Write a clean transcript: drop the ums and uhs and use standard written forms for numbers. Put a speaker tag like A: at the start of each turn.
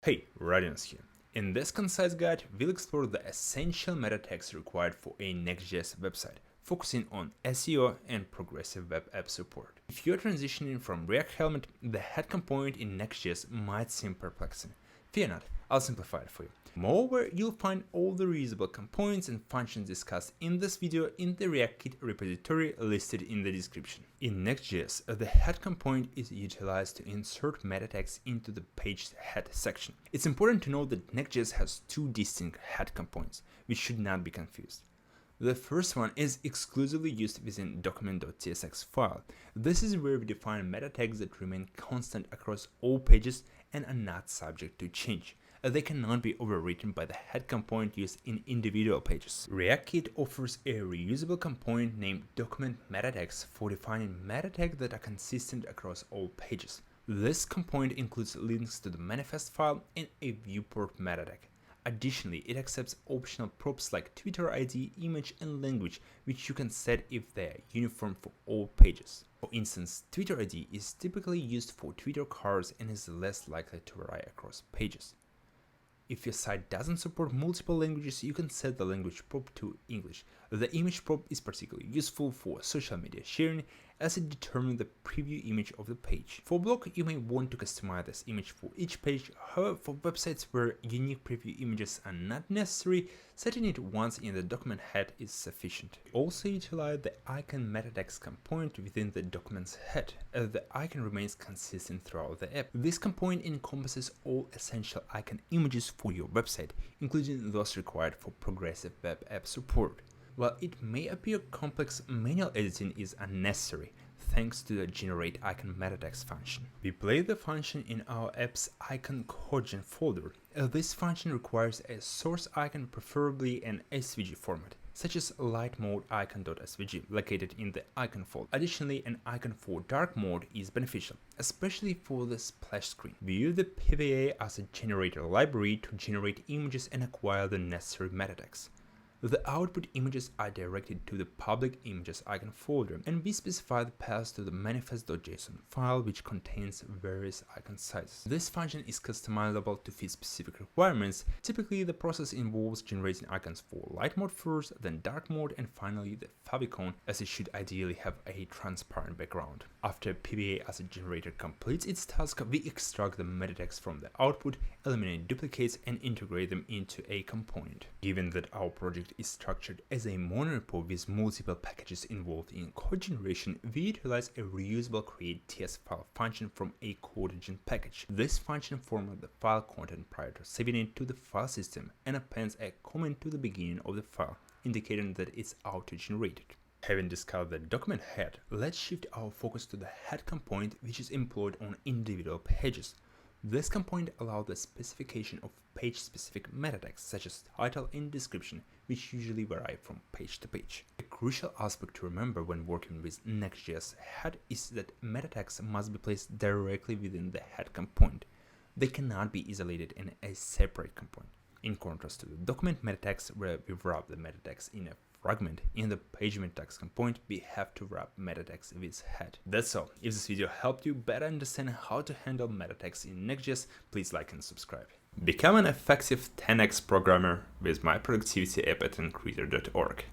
A: Hey, Radians here. In this concise guide, we'll explore the essential meta tags required for a NextJS website, focusing on SEO and progressive web app support. If you're transitioning from React Helmet, the head component in NextJS might seem perplexing. Fear not, I'll simplify it for you. Moreover, you'll find all the reusable components and functions discussed in this video in the React Kit repository listed in the description. In Next.js, the head component is utilized to insert meta tags into the page head section. It's important to note that Next.js has two distinct head components, which should not be confused. The first one is exclusively used within document.tsx file. This is where we define meta tags that remain constant across all pages and are not subject to change. They cannot be overwritten by the head component used in individual pages. React Kit offers a reusable component named document meta tags for defining meta tags that are consistent across all pages. This component includes links to the manifest file and a viewport meta tag. Additionally, it accepts optional props like Twitter ID, image, and language, which you can set if they are uniform for all pages. For instance, Twitter ID is typically used for Twitter cards and is less likely to vary across pages. If your site doesn't support multiple languages, you can set the language prop to English. The image prop is particularly useful for social media sharing as it determines the preview image of the page. For blog, you may want to customize this image for each page. However, for websites where unique preview images are not necessary, setting it once in the document head is sufficient. Also utilize the icon meta tags component within the document's head, as the icon remains consistent throughout the app. This component encompasses all essential icon images for your website, including those required for progressive web app support. While it may appear complex, manual editing is unnecessary thanks to the generate icon meta tags function. We play the function in our app's icon codegen folder. This function requires a source icon, preferably an SVG format, such as light mode icon.svg located in the icon folder. Additionally, an icon for dark mode is beneficial, especially for the splash screen. We use the PWA as a generator library to generate images and acquire the necessary meta tags. The output images are directed to the public images icon folder, and we specify the path to the manifest.json file, which contains various icon sizes. This function is customizable to fit specific requirements. Typically, the process involves generating icons for light mode first, then dark mode, and finally the favicon, as it should ideally have a transparent background. After PWA as a generator completes its task, we extract the meta tags from the output, eliminate duplicates, and integrate them into a component. Given that our project is structured as a monorepo with multiple packages involved in code generation, we utilize a reusable create.ts file function from a codegen package. This function formats the file content prior to saving it to the file system and appends a comment to the beginning of the file, indicating that it's auto-generated. Having discovered the document head, let's shift our focus to the head component, which is employed on individual pages. This component allows the specification of page-specific meta tags such as title and description, which usually vary from page to page. A crucial aspect to remember when working with Next.js head is that meta tags must be placed directly within the head component. They cannot be isolated in a separate component. In contrast to the document meta tags, where we wrap the meta tags in a fragment, in the page meta tags component, we have to wrap meta tags with head. That's all. If this video helped you better understand how to handle meta tags in Next.js, please like and subscribe. Become an effective 10x programmer with my productivity app at increaser.org.